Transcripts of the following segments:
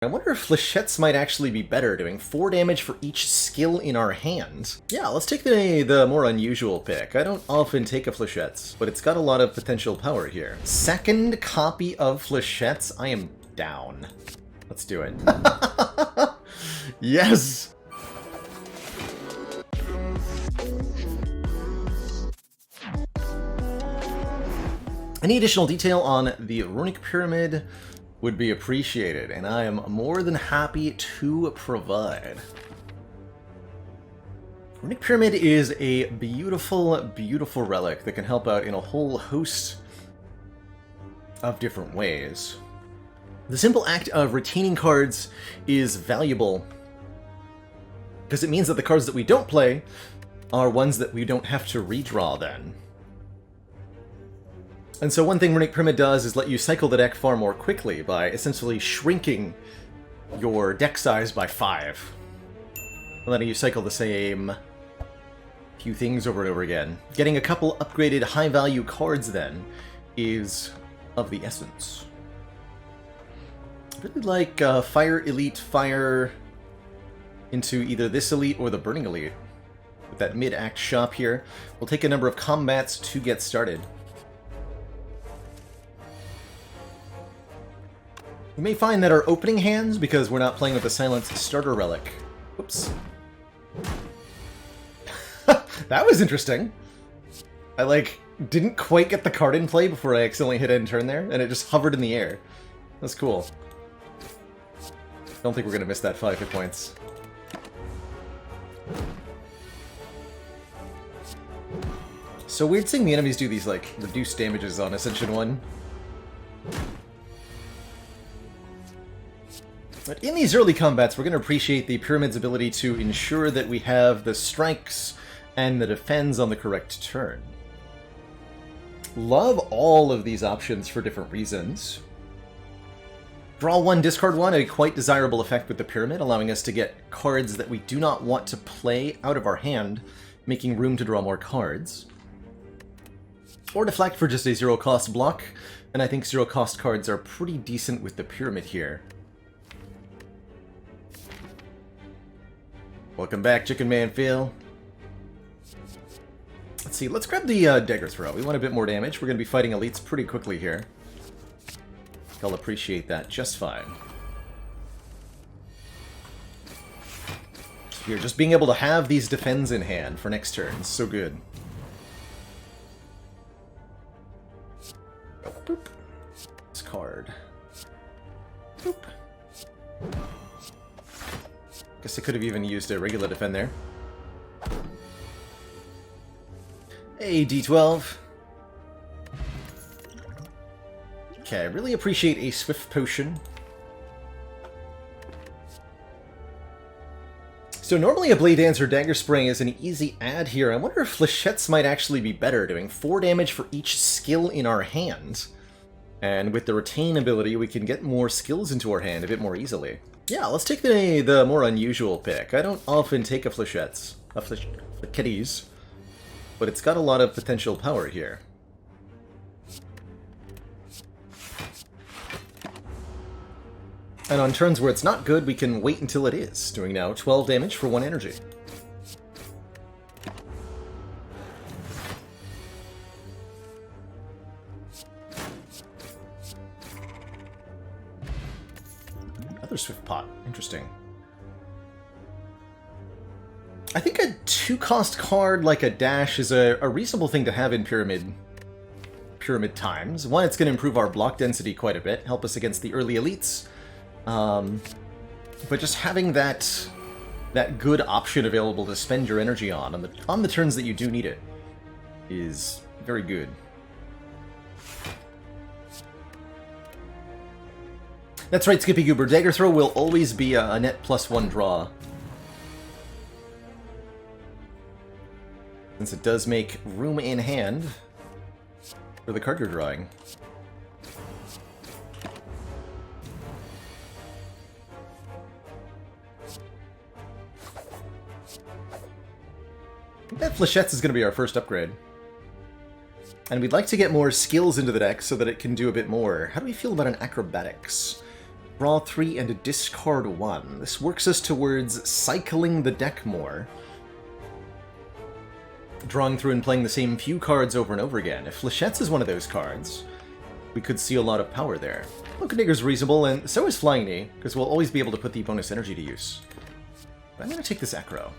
I wonder if Flechettes might actually be better, doing 4 damage for each skill in our hand. Yeah, let's take the more unusual pick. I don't often take a Flechettes, but it's got a lot of potential power here. Second copy of Flechettes? I am down. Let's do it. Yes! Any additional detail on the Runic Pyramid would be appreciated, and I am more than happy to provide. Runic Pyramid is a beautiful, beautiful relic that can help out in a whole host of different ways. The simple act of retaining cards is valuable because it means that the cards that we don't play are ones that we don't have to redraw then. And so one thing Runic Pyramid does is let you cycle the deck far more quickly by essentially shrinking your deck size by 5. Letting you cycle the same few things over and over again. Getting a couple upgraded high-value cards then is of the essence. I really like Fire Elite Fire into either this Elite or the Burning Elite. With that mid-act shop here, we'll take a number of combats to get started. You may find that our opening hands, because we're not playing with the Silence Starter Relic. Whoops. That was interesting. I, didn't quite get the card in play before I accidentally hit end turn there, and it just hovered in the air. That's cool. Don't think we're gonna miss that 5 hit points. So weird seeing the enemies do these, reduced damages on Ascension 1. But in these early combats, we're going to appreciate the Pyramid's ability to ensure that we have the strikes and the defends on the correct turn. Love all of these options for different reasons. Draw 1, discard 1, a quite desirable effect with the Pyramid, allowing us to get cards that we do not want to play out of our hand, making room to draw more cards. Or deflect for just a 0-cost block, and I think 0-cost cards are pretty decent with the Pyramid here. Welcome back, Chicken Man Phil. Let's see, let's grab the Dagger Throw. We want a bit more damage. We're going to be fighting elites pretty quickly here. I'll appreciate that just fine. Here, just being able to have these defends in hand for next turn is so good. Oh, boop. This card. Boop. Guess I could have even used a regular defend there. Hey, D12. Okay, I really appreciate a Swift Potion. So normally a Blade Dance or Dagger Spring is an easy add here. I wonder if Flechettes might actually be better, doing 4 damage for each skill in our hand. And with the Retain ability, we can get more skills into our hand a bit more easily. Yeah, let's take the more unusual pick. I don't often take a Flechettes, Flechettes, but it's got a lot of potential power here. And on turns where it's not good, we can wait until it is, doing now 12 damage for 1 energy. Another Swift Pot. Interesting. I think a 2-cost card like a Dash is a reasonable thing to have in Pyramid times. One, it's going to improve our block density quite a bit, help us against the early elites. But just having that good option available to spend your energy on the turns that you do need it is very good. That's right, Skippy Goober. Dagger Throw will always be a net +1 draw. Since it does make room in hand for the card you're drawing. I think that Flechettes is going to be our first upgrade. And we'd like to get more skills into the deck so that it can do a bit more. How do we feel about an Acrobatics? Draw 3 and discard 1. This works us towards cycling the deck more. Drawing through and playing the same few cards over and over again. If Flechettes is one of those cards, we could see a lot of power there. Look-a-Digger's reasonable, and so is Flying Knee, because we'll always be able to put the bonus energy to use. But I'm going to take this Acro.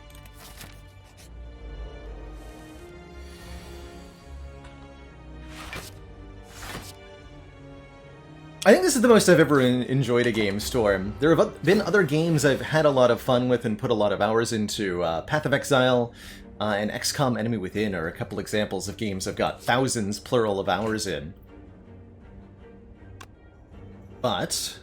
I think this is the most I've ever enjoyed a game, Storm. There have been other games I've had a lot of fun with and put a lot of hours into. Path of Exile and XCOM Enemy Within are a couple examples of games I've got thousands, plural, of hours in. But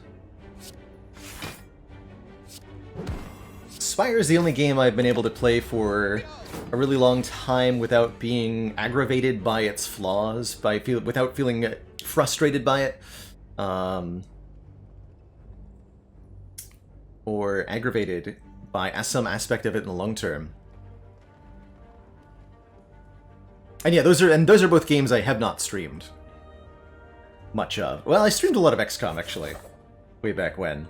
Spire is the only game I've been able to play for a really long time without being aggravated by its flaws, without feeling frustrated by it. Or aggravated by some aspect of it in the long term. And yeah, those are both games I have not streamed much of. Well, I streamed a lot of XCOM actually, way back when.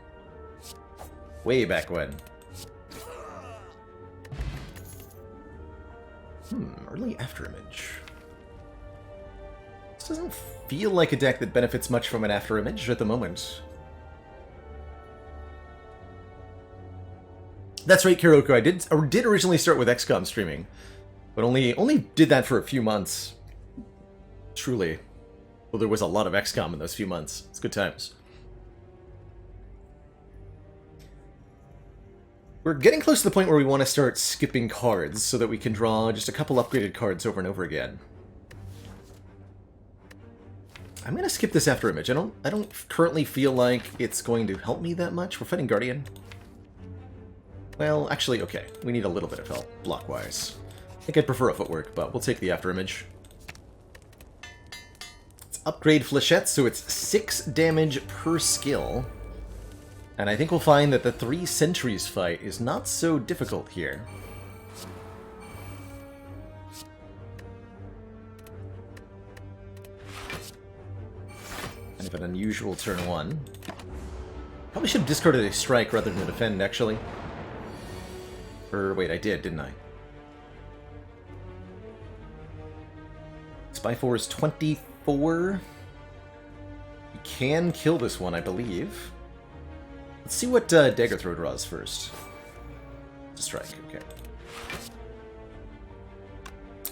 Way back when. Early Afterimage. This doesn't feel like a deck that benefits much from an Afterimage at the moment. That's right, Kiroko. I did originally start with XCOM streaming, but only did that for a few months. Truly. Well, there was a lot of XCOM in those few months. It's good times. We're getting close to the point where we want to start skipping cards so that we can draw just a couple upgraded cards over and over again. I'm gonna skip this Afterimage. I don't currently feel like it's going to help me that much. We're fighting Guardian. Well, actually, okay. We need a little bit of help, block-wise. I think I'd prefer a footwork, but we'll take the Afterimage. Let's upgrade Flechettes, so it's 6 damage per skill. And I think we'll find that the 3 Sentries fight is not so difficult here. Kind of an unusual turn 1. Probably should have discarded a strike rather than a defend, actually. Or wait, I did, didn't I? Spy 4 is 24. We can kill this one, I believe. Let's see what Dagger Throw draws first. It's a strike, okay.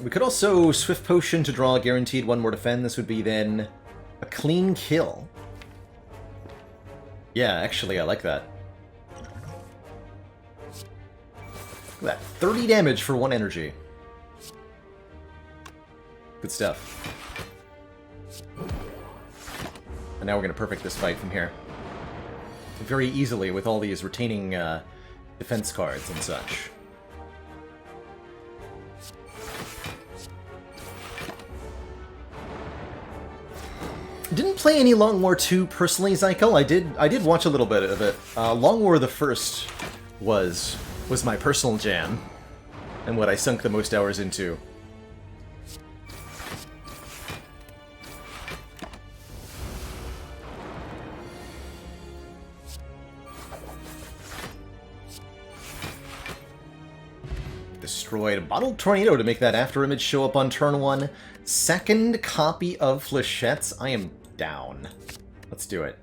We could also Swift Potion to draw guaranteed 1 more defend. This would be then a clean kill. Yeah, actually, I like that. Look at that. 30 damage for 1 energy. Good stuff. And now we're going to perfect this fight from here. Very easily with all these retaining defense cards and such. Didn't play any Long War 2 personally, Zykel. I did watch a little bit of it. Long War the First was my personal jam, and what I sunk the most hours into. Destroyed a Bottled Tornado to make that Afterimage show up on turn 1. Second copy of Flechettes. I am down. Let's do it.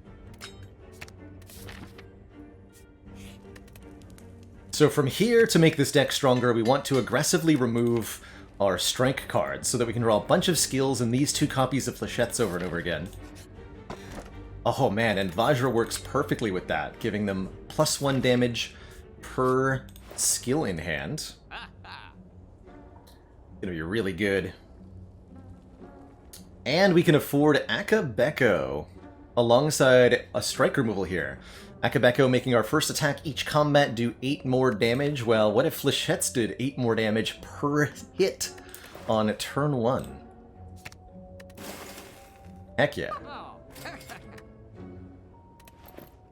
So from here, to make this deck stronger, we want to aggressively remove our strike cards so that we can draw a bunch of skills and these 2 copies of Flechettes over and over again. Oh man, and Vajra works perfectly with that, giving them +1 damage per skill in hand. Gonna be really good. And we can afford Akabeko alongside a strike removal here. Akabeko making our first attack each combat do 8 more damage. Well, what if Flechettes did 8 more damage per hit on turn 1? Heck yeah.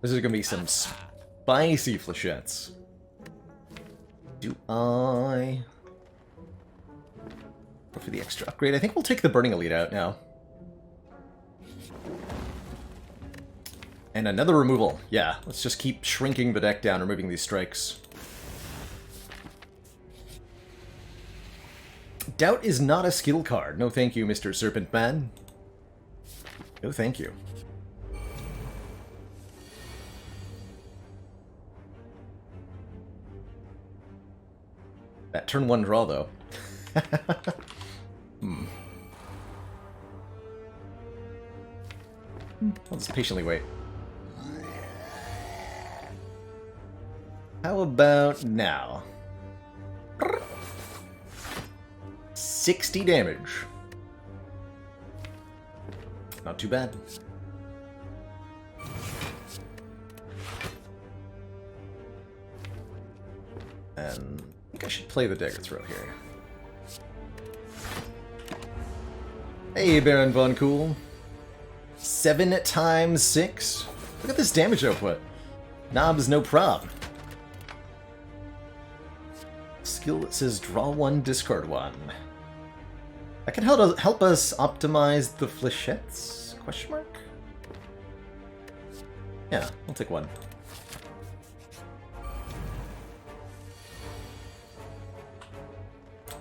This is gonna be some spicy Flechettes. Do I go for the extra upgrade? I think we'll take the Burning Elite out now. And another removal. Yeah, let's just keep shrinking the deck down, removing these strikes. Doubt is not a skill card. No thank you, Mr. Serpent Man. No thank you. That turn 1 draw, though. I'll just patiently wait. How about now? 60 damage. Not too bad. And I think I should play the dagger throw here. Hey, Baron Von Cool. 7 times 6. Look at this damage output. Knobs no prob. Skill that says draw 1, discard 1. That can help us optimize the Flechettes? Question mark? Yeah, I'll take 1.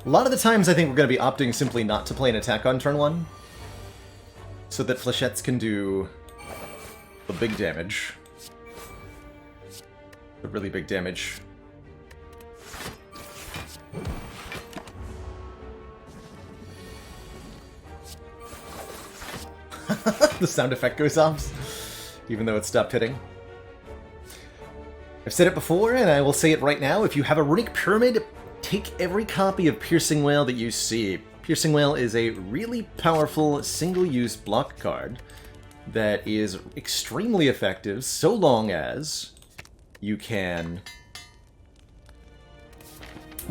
A lot of the times I think we're going to be opting simply not to play an attack on turn 1, so that Flechettes can do the big damage. The really big damage. The sound effect goes off, even though it stopped hitting. I've said it before, and I will say it right now. If you have a Runic Pyramid, take every copy of Piercing Wail that you see. Piercing Wail is a really powerful single-use block card that is extremely effective so long as you can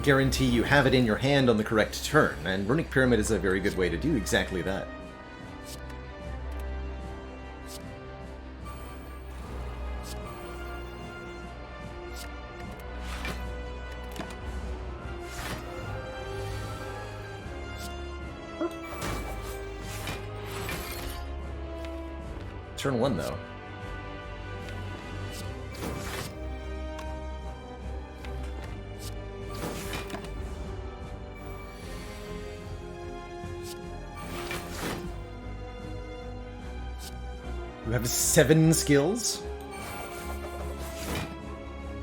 guarantee you have it in your hand on the correct turn, and Runic Pyramid is a very good way to do exactly that. Turn 1, though. You have 7 skills?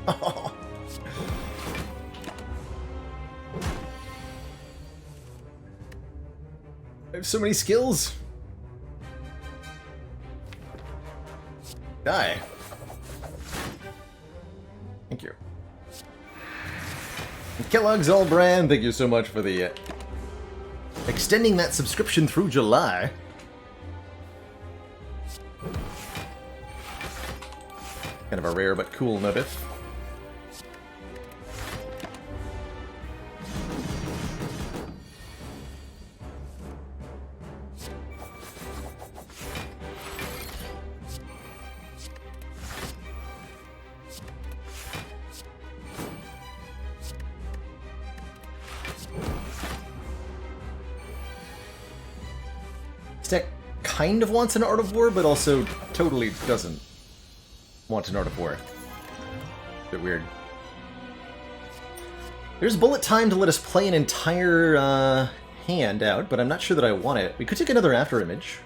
Oh. I have so many skills. Die. Thank you. And Kellogg's All Brand, thank you so much for the extending that subscription through July. Kind of a rare but cool notif. This deck kind of wants an Art of War, but also totally doesn't want an Art of War. A bit weird. There's bullet time to let us play an entire hand out, but I'm not sure that I want it. We could take another after image.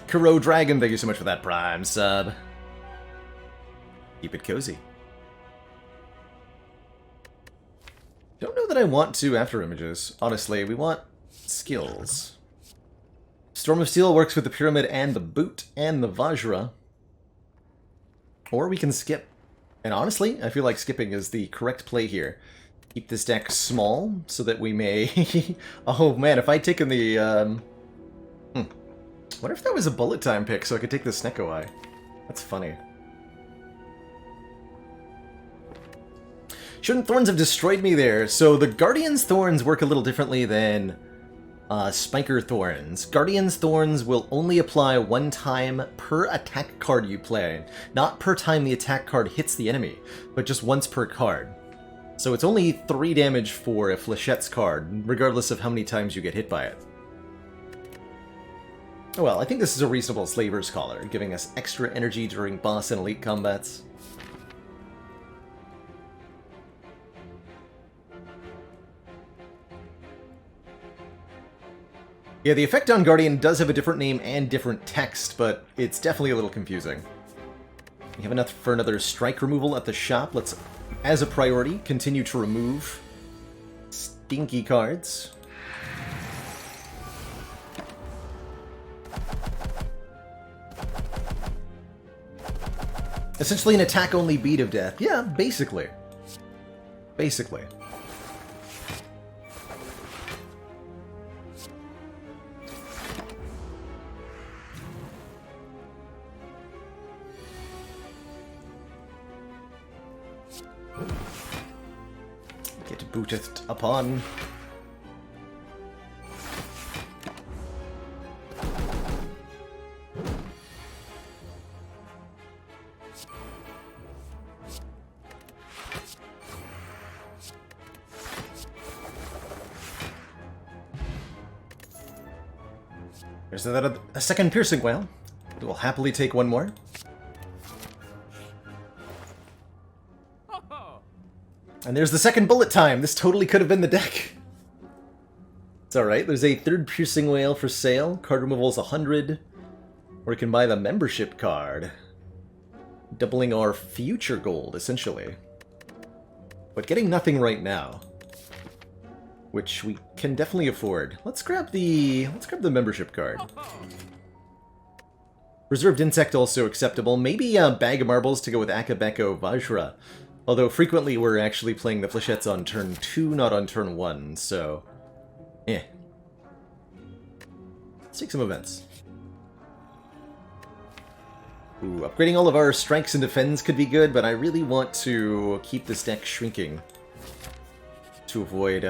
Kuro Dragon, thank you so much for that Prime sub. Keep it cozy. Don't know that I want to after images, honestly. We want skills. Storm of Steel works with the Pyramid and the Boot and the Vajra. Or we can skip. And honestly, I feel like skipping is the correct play here. Keep this deck small so that we may... Oh man, if I'd taken the... What if that was a bullet time pick so I could take the Snecko Eye? That's funny. Shouldn't Thorns have destroyed me there? So the Guardian's Thorns work a little differently than Spiker Thorns. Guardian's Thorns will only apply 1 time per attack card you play. Not per time the attack card hits the enemy, but just once per card. So it's only 3 damage for a Flechettes card, regardless of how many times you get hit by it. Oh well, I think this is a reasonable Slaver's Collar, giving us extra energy during boss and elite combats. Yeah, the effect on Guardian does have a different name and different text, but it's definitely a little confusing. We have enough for another strike removal at the shop. Let's, as a priority, continue to remove stinky cards. Essentially an attack-only beat of death. Yeah, basically. Basically. Get booteth upon. There's a second piercing whale. We'll happily take one more. And there's the second bullet time. This totally could have been the deck. It's alright. There's a third piercing whale for sale. Card removal is 100. Or you can buy the membership card. Doubling our future gold, essentially. But getting nothing right now. Which we can definitely afford. Let's grab the membership card. Reserved insect also acceptable. Maybe a bag of marbles to go with Akabeko Vajra. Although frequently we're actually playing the Flechettes on turn 2, not on turn 1, so... eh. Let's take some events. Ooh, upgrading all of our strikes and defends could be good, but I really want to keep this deck shrinking. To avoid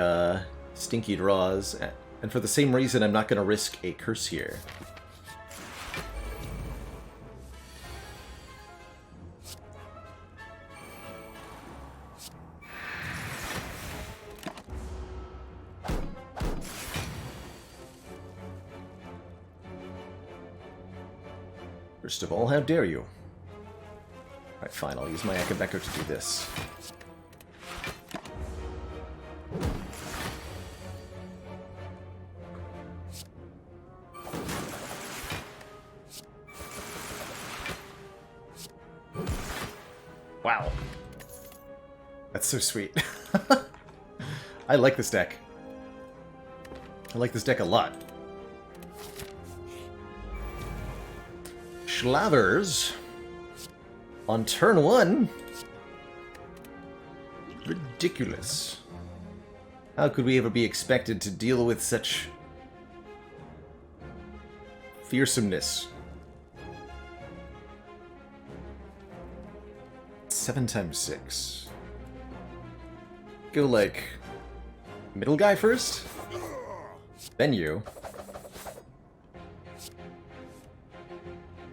stinky draws, and for the same reason I'm not going to risk a curse here. First of all, how dare you? Alright, fine, I'll use my Akabeko to do this. Wow. That's so sweet. I like this deck. I like this deck a lot. Schlavers. On turn 1. Ridiculous. How could we ever be expected to deal with such fearsomeness? 7 times 6. Go like middle guy first? Then you.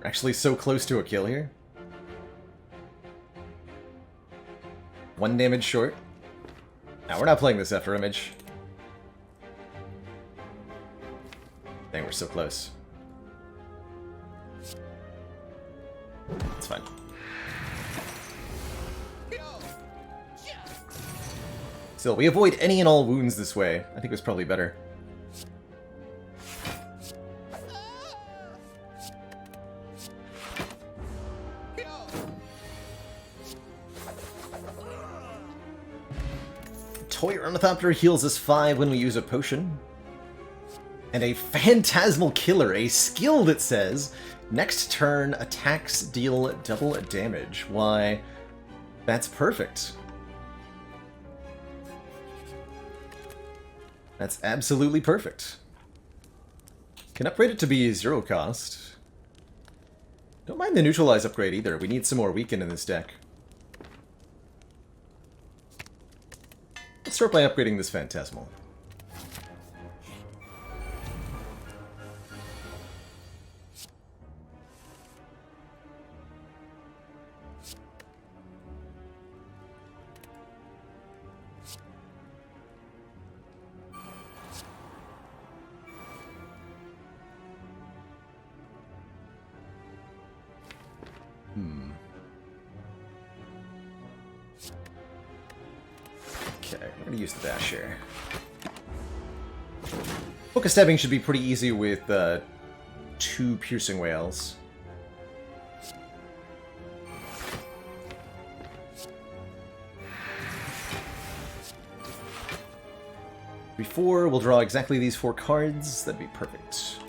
Actually so close to a kill here. 1 damage short. Now we're not playing this after image. Dang, we're so close. It's fine. Still, we avoid any and all wounds this way. I think it was probably better. Toy Ornithopter heals us 5 when we use a potion. And a Phantasmal Killer, a skill that says, next turn attacks deal double damage. Why, that's perfect. That's absolutely perfect. Can upgrade it to be 0 cost. Don't mind the neutralize upgrade either. We need some more weaken in this deck. Let's start by upgrading this Phantasmal. Okay, I'm gonna use the dash here. Focus stabbing should be pretty easy with 2 piercing whales. Before, we'll draw exactly these 4 cards. That'd be perfect.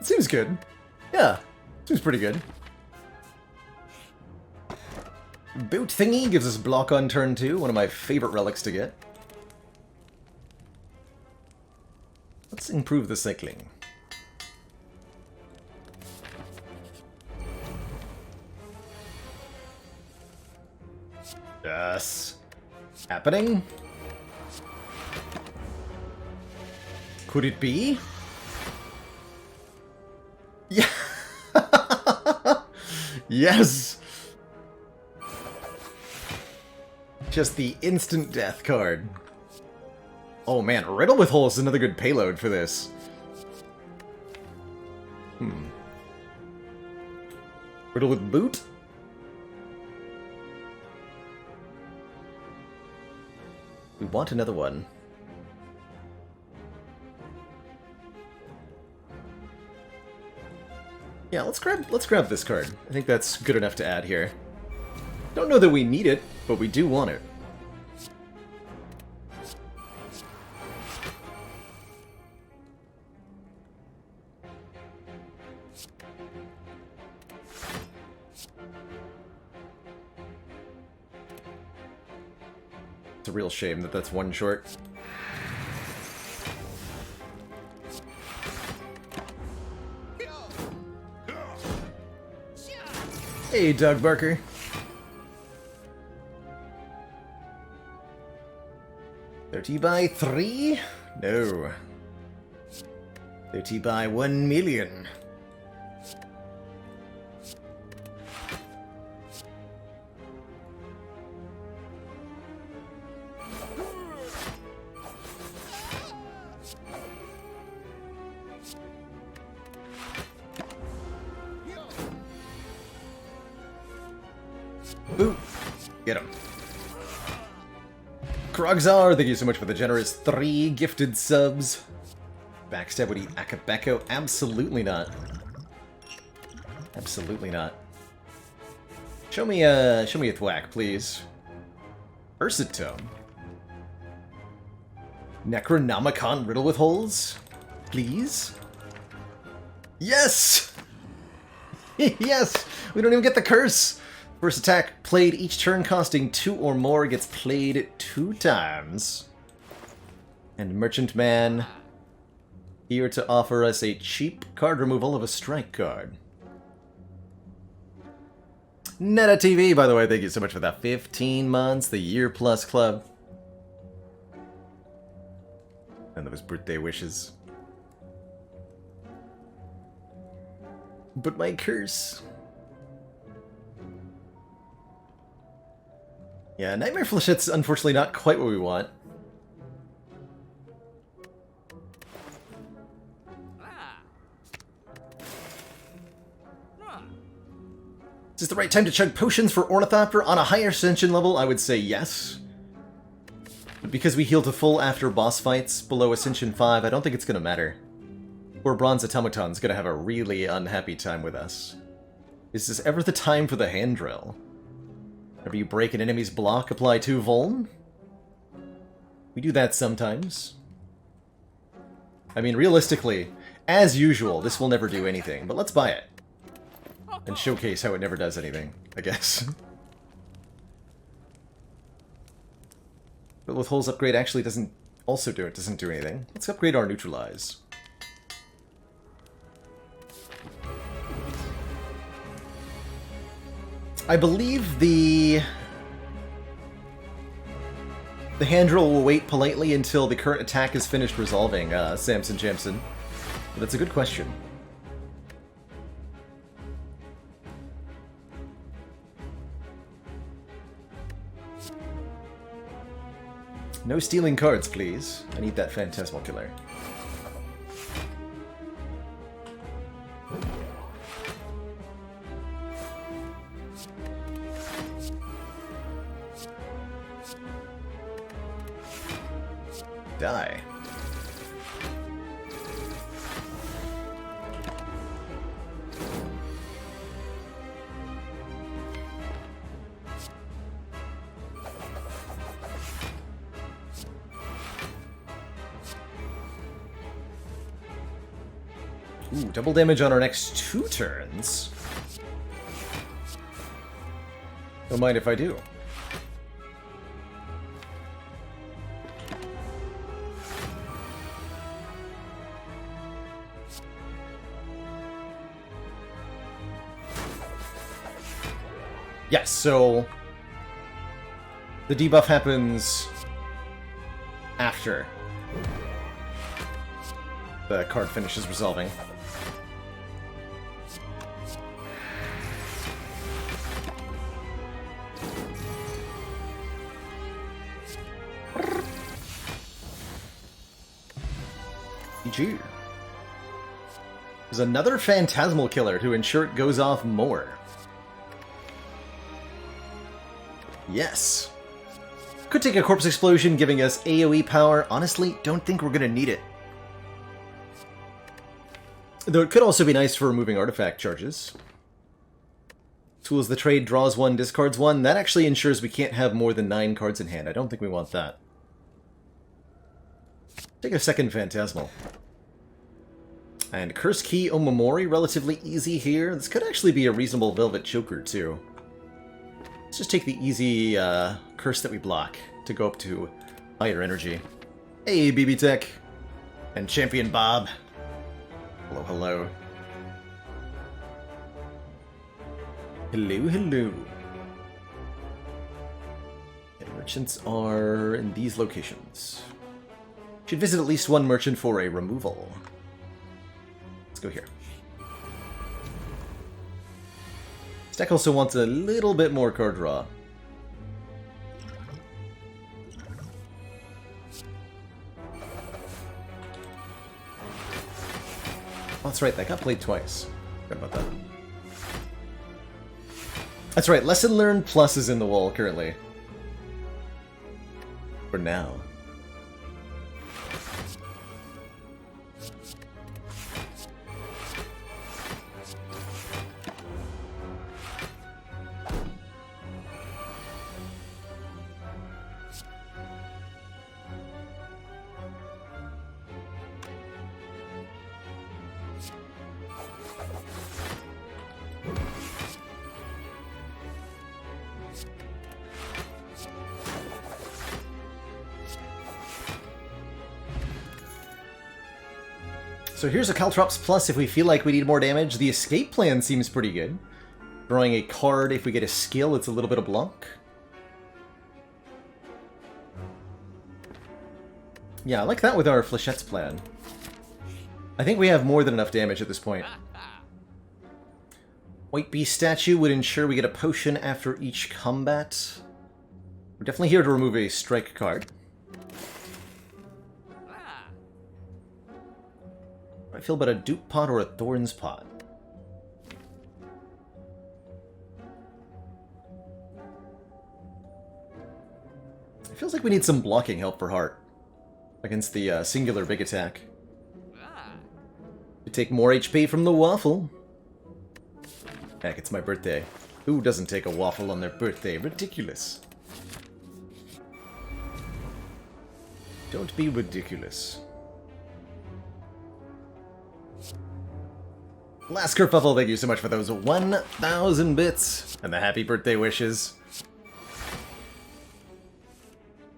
Seems good. Yeah, seems pretty good. Boot thingy gives us block on turn 2, one of my favorite relics to get. Let's improve the cycling. Yes. Happening? Could it be? Yeah. Yes. Just the instant death card. Oh man, Riddle with Hole is another good payload for this. Riddle with Boot? We want another one. Yeah, let's grab this card. I think that's good enough to add here. Don't know that we need it, but we do want it. It's a real shame that that's 1 short. Hey, Doug Barker. $30 by 3? No. 30 by 1 million. Ooh, get him. Krogzar, thank you so much for the generous 3 gifted subs. Backstab would eat Akabeko? Absolutely not. Absolutely not. Show me a thwack, please. Ursatome. Necronomicon Riddle with Holes? Please? Yes! Yes! We don't even get the curse! First attack played each turn costing 2 or more gets played 2 times. And Merchant Man here to offer us a cheap card removal of a strike card. Neta TV, by the way, thank you so much for that. 15 months, the Year Plus Club. And those birthday wishes. But my curse. Yeah, Nightmare Flechettes unfortunately not quite what we want. Is this the right time to chug potions for Ornithopter on a higher Ascension level? I would say yes. But because we heal to full after boss fights below Ascension 5, I don't think it's going to matter. Or Bronze Automaton's going to have a really unhappy time with us. Is this ever the time for the hand drill? Whenever you break an enemy's block, apply 2 Vuln? We do that sometimes. I mean, realistically, as usual, this will never do anything, but let's buy it. And showcase how it never does anything, I guess. But with Holes upgrade actually doesn't do anything. Let's upgrade our Neutralize. I believe the hand drill will wait politely until the current attack is finished resolving, Samson Jamson. But that's a good question. No stealing cards, please. I need that Phantasmal Killer. die. Ooh, double damage on our next 2 turns. Don't mind if I do. Yes, so the debuff happens after the card finishes resolving. GG. There's another Phantasmal Killer to ensure it goes off more. Yes. Could take a Corpse Explosion, giving us AoE power. Honestly, don't think we're gonna need it. Though it could also be nice for removing artifact charges. Tools the trade, draws 1, discards 1. That actually ensures we can't have more than 9 cards in hand. I don't think we want that. Take a second Phantasmal. And Curse Key Omamori, relatively easy here. This could actually be a reasonable Velvet Choker, too. Let's just take the easy curse that we block to go up to higher energy. Hey, BB Tech! And Champion Bob. Hello, hello. Hello, hello. Okay, merchants are in these locations. Should visit at least 1 merchant for a removal. Let's go here. This deck also wants a little bit more card draw. Oh, that's right, that got played twice. Forgot about that. That's right, Lesson Learned Plus is in the wall currently. For now. So here's a Caltrops Plus if we feel like we need more damage. The escape plan seems pretty good. Drawing a card, if we get a skill, it's a little bit of Blanc. Yeah, I like that with our Flechettes plan. I think we have more than enough damage at this point. White Beast statue would ensure we get a potion after each combat. We're definitely here to remove a strike card. I feel about a Dupe Pot or a Thorns Pot. It feels like we need some blocking help for Heart against the singular big attack. We take more HP from the waffle. Heck, it's my birthday. Who doesn't take a waffle on their birthday? Ridiculous. Don't be ridiculous. Last Kerfuffle, thank you so much for those 1,000 bits and the happy birthday wishes.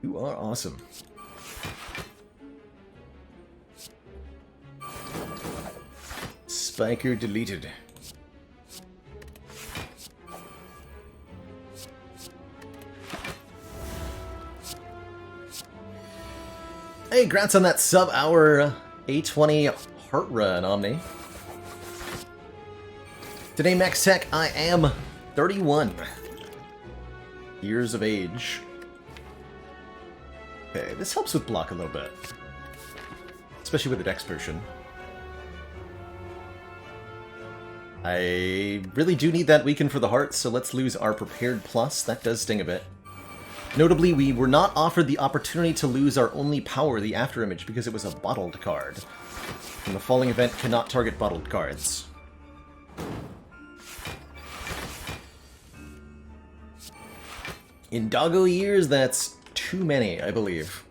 You are awesome. Spiker deleted. Hey, congrats on that sub-hour A20 Heart Run, Omni. Today, Max Tech, I am 31 years of age. Okay, this helps with block a little bit. Especially with the Dex Potion. I really do need that weaken for the heart, so let's lose our Prepared Plus. That does sting a bit. Notably, we were not offered the opportunity to lose our only power, the Afterimage, because it was a bottled card. And the Falling Event cannot target bottled cards. In doggo years, that's too many, I believe.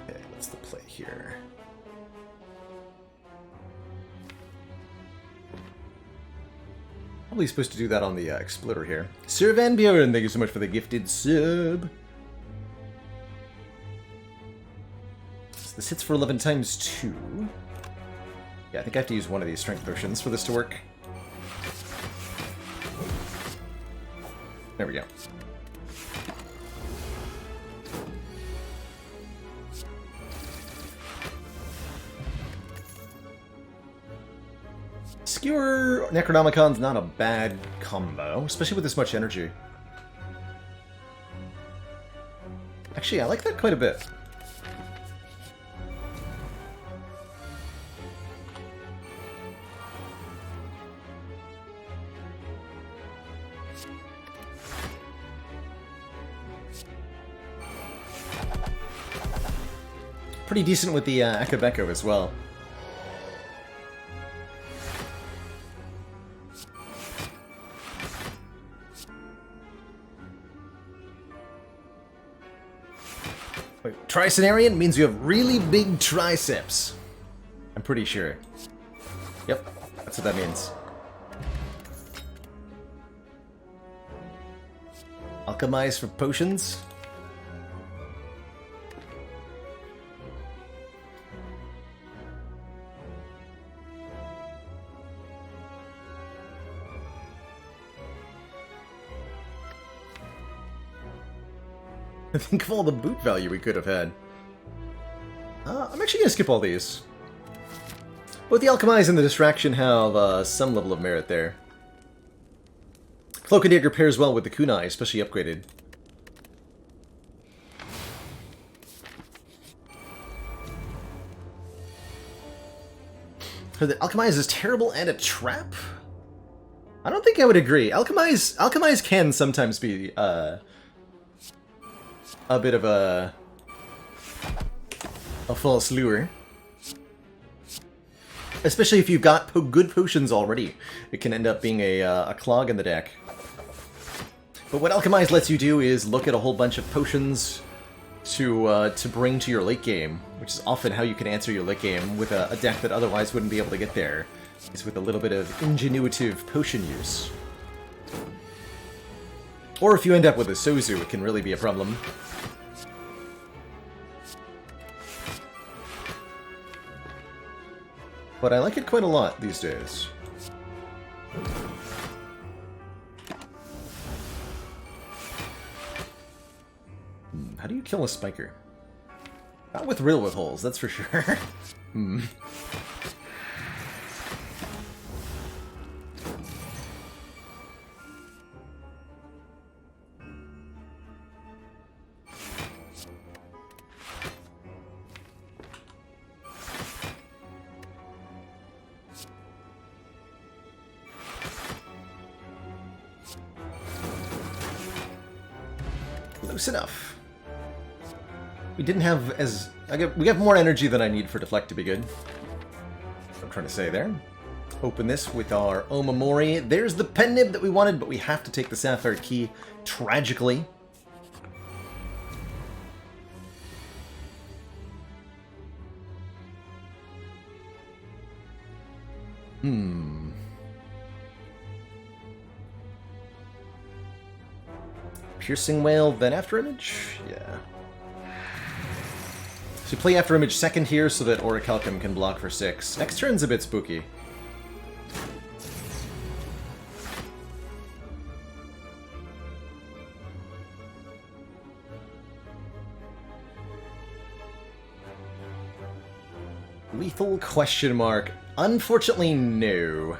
Okay, what's the play here? Probably supposed to do that on the Exploder here. Sir Van Buren, thank you so much for the gifted sub. So this hits for 11 times 2. Yeah, I think I have to use one of these strength potions for this to work. There we go. Skewer Necronomicon's not a bad combo, especially with this much energy. Actually, I like that quite a bit. Pretty decent with the Akabeko as well. Wait, Tricenarian means you have really big triceps. I'm pretty sure. Yep, that's what that means. Alchemize for potions. Think of all the boot value we could have had. I'm actually going to skip all these. Both the Alchemize and the Distraction have some level of merit there. Cloak and Dagger pairs well with the Kunai, especially upgraded. So the Alchemize is terrible and a trap? I don't think I would agree. Alchemize can sometimes be a bit of a false lure. Especially if you've got good potions already. It can end up being a clog in the deck. But what Alchemize lets you do is look at a whole bunch of potions to bring to your late game, which is often how you can answer your late game with a deck that otherwise wouldn't be able to get there, is with a little bit of ingenuitive potion use. Or if you end up with a Sozu, it can really be a problem. But I like it quite a lot these days. How do you kill a spiker? Not with real holes, that's for sure. Close enough. We didn't have as... we have more energy than I need for Deflect to be good. That's what I'm trying to say there. Open this with our Omamori. There's the pen nib that we wanted, but we have to take the Sapphire Key, tragically. Piercing Whale, then Afterimage? Yeah. So you play Afterimage second here so that Orichalcum can block for 6. Next turn's a bit spooky. Lethal question mark. Unfortunately, no.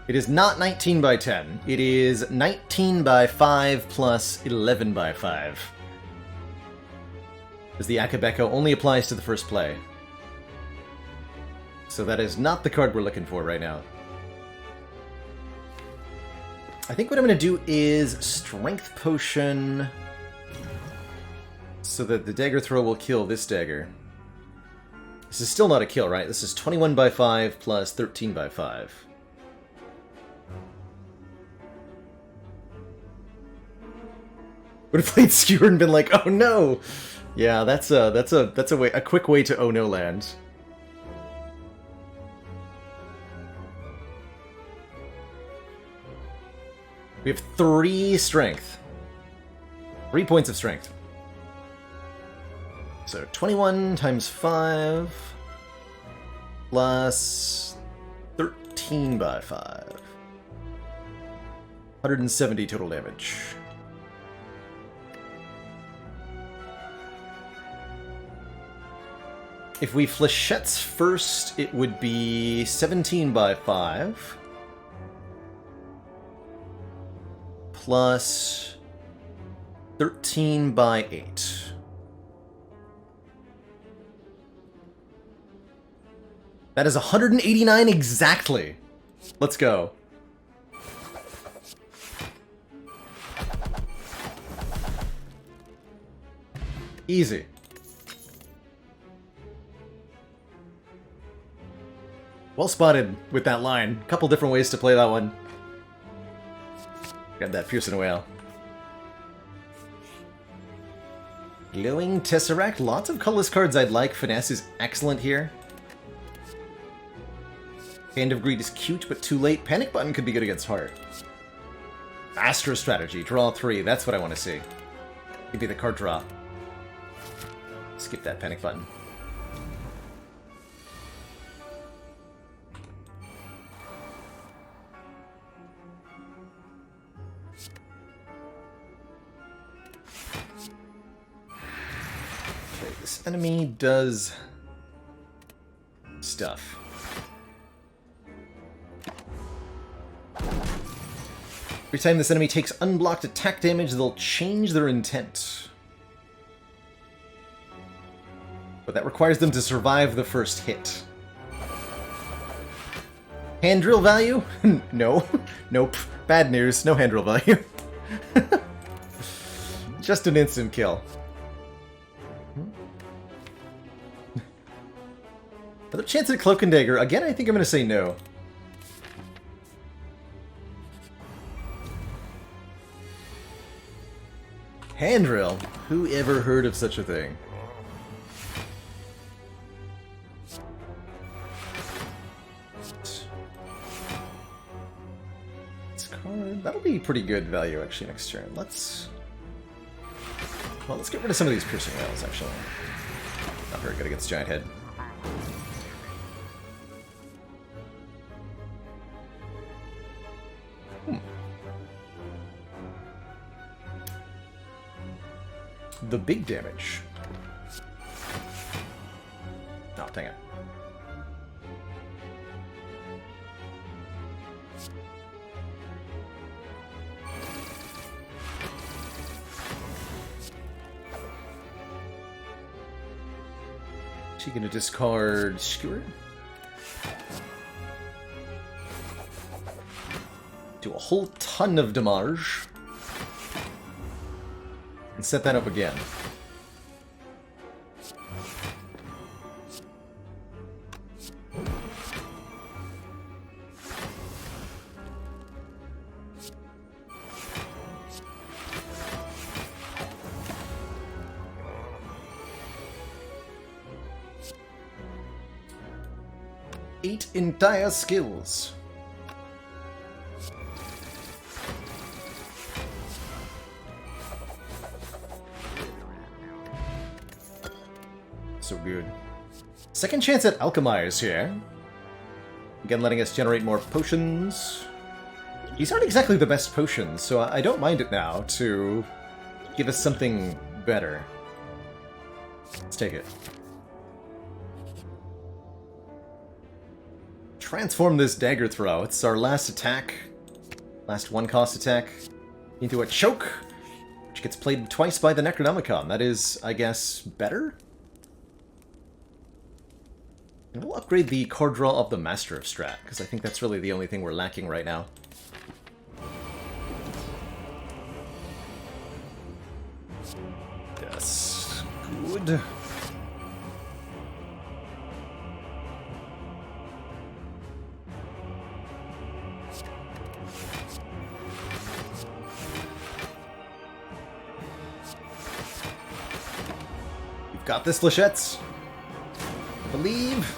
It is not 19 by 10. It is 19 by 5 plus 11 by 5. As the Akabeko only applies to the first play. So that is not the card we're looking for right now. I think what I'm going to do is Strength Potion so that the dagger throw will kill this dagger. This is still not a kill, right? This is 21 by 5 plus 13 by 5. Would have played Skewer and been like, oh no! Yeah, that's a quick way to oh no land. We have 3 strength. 3 points of strength. So 21 times 5 plus 13 by 5. 170 total damage. If we Flechettes first, it would be 17 by 5. Plus 13 by 8. That is 189 exactly. Let's go. Easy. Well spotted with that line. Couple different ways to play that one. Grab that Piercing Whale. Glowing Tesseract. Lots of colorless cards I'd like. Finesse is excellent here. Hand of Greed is cute, but too late. Panic Button could be good against Heart. Astro Strategy. Draw 3. That's what I want to see. Could be the card draw. Skip that Panic Button. This enemy does stuff. Every time this enemy takes unblocked attack damage, they'll change their intent. But that requires them to survive the first hit. Hand drill value? No. Nope. Bad news. No hand drill value. Just an instant kill. Another chance at Cloak and Dagger. Again, I think I'm going to say no. Hand drill? Who ever heard of such a thing? This card, that'll be pretty good value actually next turn. Let's get rid of some of these Piercing Whales actually. Not very good against Giant Head. The big damage. Oh, dang it. She gonna discard Skewer? Do a whole ton of damage. And set that up again. Eight entire skills. So good. Second chance at Alchemize here. Again, letting us generate more potions. These aren't exactly the best potions, so I don't mind it now to give us something better. Let's take it. transform this dagger throw. It's our last attack. Last one-cost attack. Into a choke, which gets played twice by the Necronomicon. That is, I guess, better? And we'll upgrade the card draw of the Master of Strat, because I think that's really the only thing we're lacking right now. Yes, good. You've got this, Flechettes. I believe.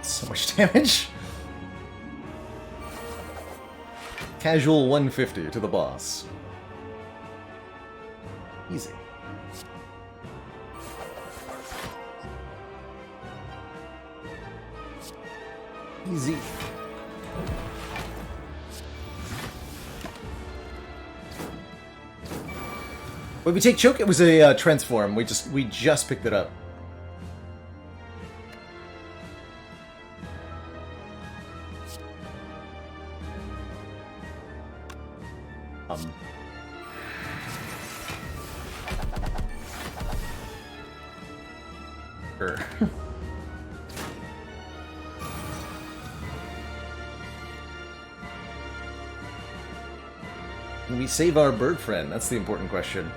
So much damage. Casual 150 to the boss. Easy. Easy. When we take choke, it was a transform. We just picked it up. Sure. Can we save our bird friend? That's the important question.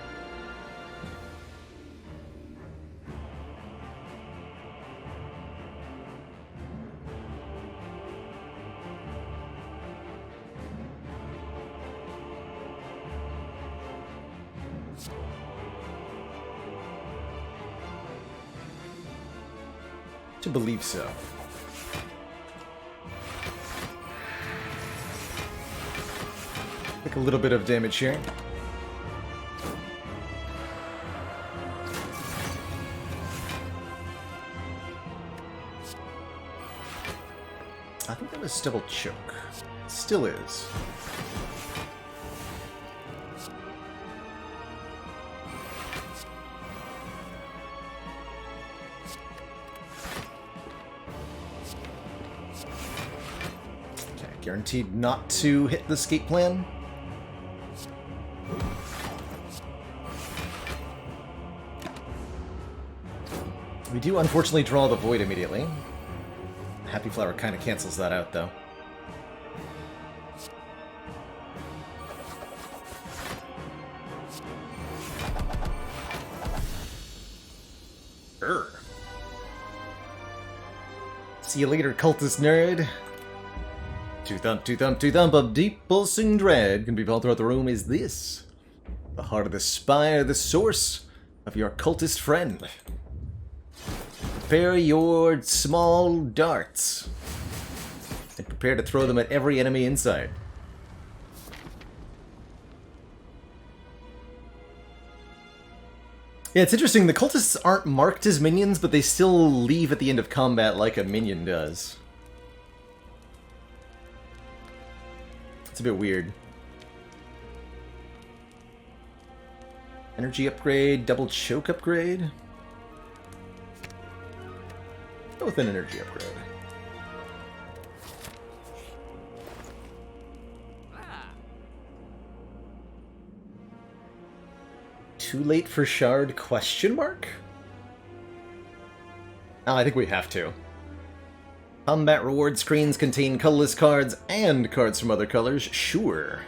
To believe so. Take a little bit of damage here. I think that was double choke. Still is. Okay, guaranteed not to hit the escape plan. We do unfortunately draw the Void immediately. Happy Flower kind of cancels that out, though. Urgh. See you later, cultist nerd. Two thump of deep pulsing dread can be felt throughout the room. Is this the heart of the Spire, the source of your cultist friend? Prepare your small darts and prepare to throw them at every enemy inside. Yeah, it's interesting. The cultists aren't marked as minions, but they still leave at the end of combat like a minion does. It's a bit weird. Energy upgrade, double choke upgrade. Go with an energy upgrade. Too late for shard question mark? Oh, I think we have to. Combat reward screens contain colorless cards and cards from other colors, sure.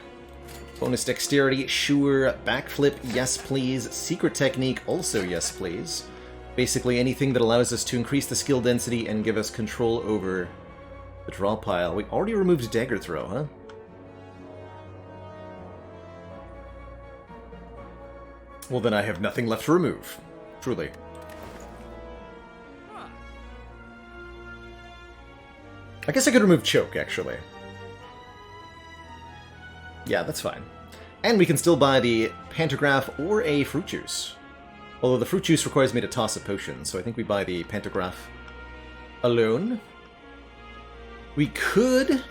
Bonus dexterity, sure. Backflip, yes please. Secret technique, also yes please. Basically anything that allows us to increase the skill density and give us control over the draw pile. We already removed dagger throw, huh? Well then I have nothing left to remove. Truly. I guess I could remove choke, actually. Yeah, that's fine. And we can still buy the pantograph or a fruit juice. Although the fruit juice requires me to toss a potion, so I think we buy the pantograph alone. We could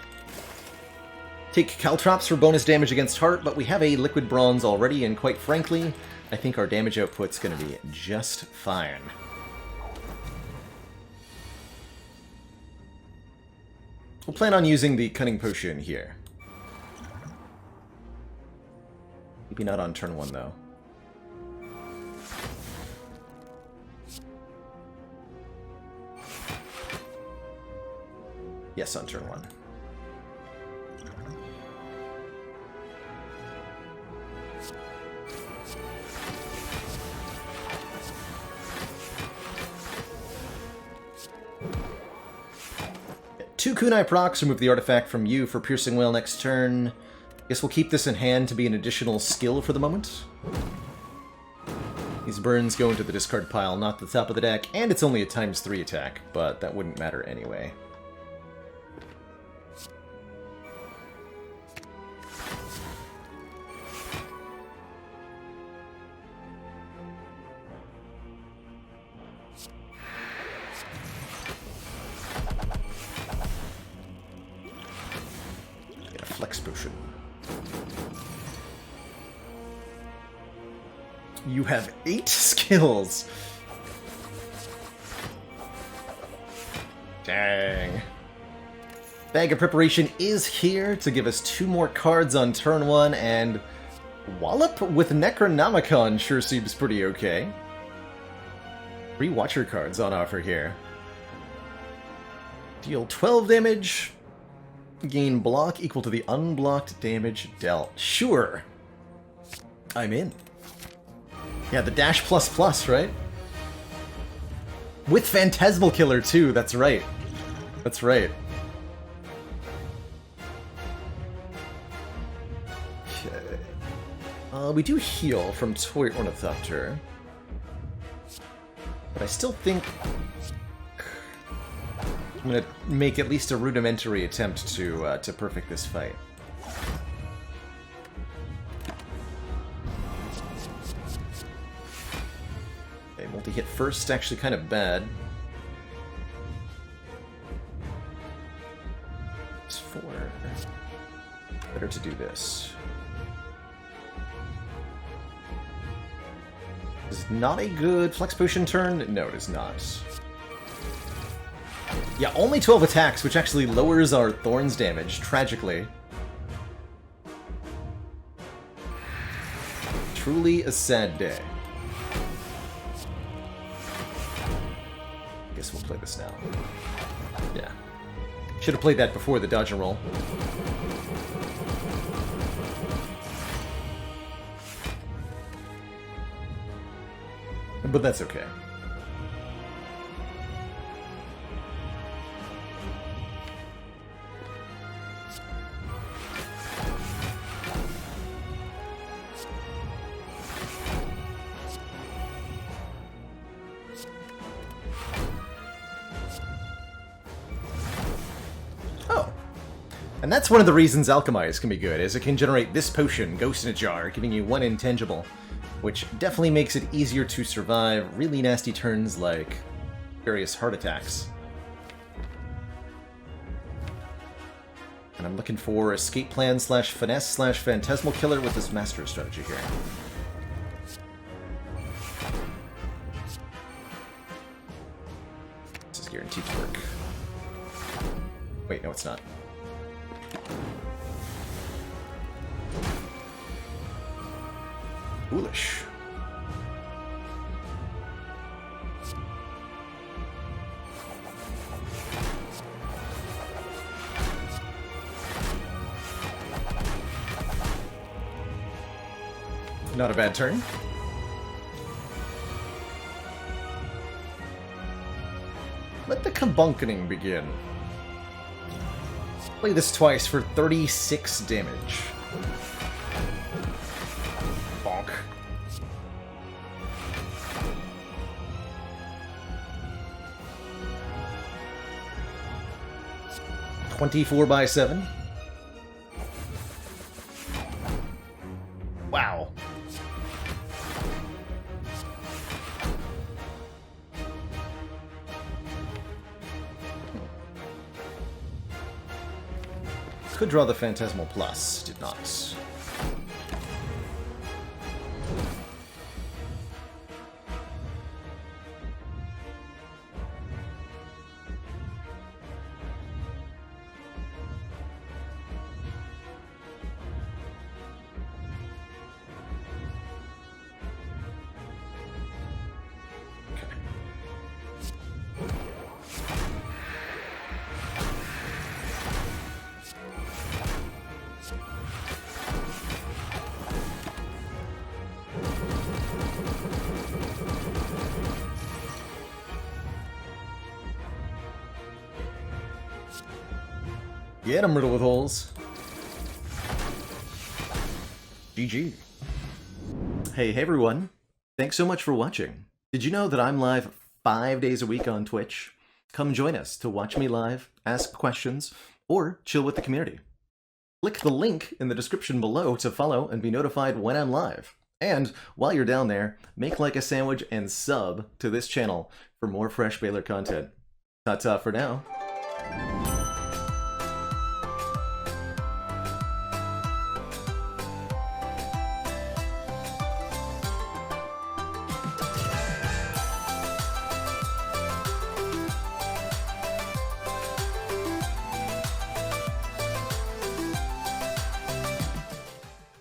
Take Caltrops for bonus damage against Heart, but we have a Liquid Bronze already, and quite frankly, I think our damage output's going to be just fine. We'll plan on using the Cunning Potion here. Maybe not on turn 1, though. Yes, on turn 1. Two Kunai procs, remove the artifact from you for Piercing Wail next turn. Guess we'll keep this in hand to be an additional skill for the moment. These burns go into the discard pile, not the top of the deck, and it's only a ×3 attack, but that wouldn't matter anyway. Flex Potion. You have 8 skills. Dang. Bag of Preparation is here to give us 2 more cards on turn 1, and Wallop with Necronomicon sure seems pretty okay. 3 Watcher cards on offer here. Deal 12 damage. Gain block equal to the unblocked damage dealt. Sure. I'm in. Yeah, the dash ++, right? With Phantasmal Killer, too. That's right. That's right. Okay. We do heal from Toy Ornithopter. But I still think I'm going to make at least a rudimentary attempt to perfect this fight. Okay, multi-hit first, actually kind of bad. It's 4. Better to do this. Is it not a good Flex Potion turn? No, it is not. Yeah, only 12 attacks, which actually lowers our Thorns damage, tragically. Truly a sad day. Guess we'll play this now. Yeah. Should have played that before the dodge and roll. But that's okay. And that's one of the reasons Alchemize can be good, is it can generate this potion, Ghost in a Jar, giving you 1 intangible, which definitely makes it easier to survive really nasty turns like various heart attacks. And I'm looking for Escape Plan / Finesse / Phantasmal Killer with this Master strategy here. This is guaranteed to work. Wait, no it's not. Foolish. Not a bad turn. Let the Kabunkening begin. Play this twice for 36 damage. Bonk. $24/7. Wow. Could draw the Phantasmal Plus, did not. Get him, Riddle with Holes. GG. Hey everyone. Thanks so much for watching. Did you know that I'm live 5 days a week on Twitch? Come join us to watch me live, ask questions, or chill with the community. Click the link in the description below to follow and be notified when I'm live. And while you're down there, make like a sandwich and sub to this channel for more fresh Baylor content. Ta-ta for now.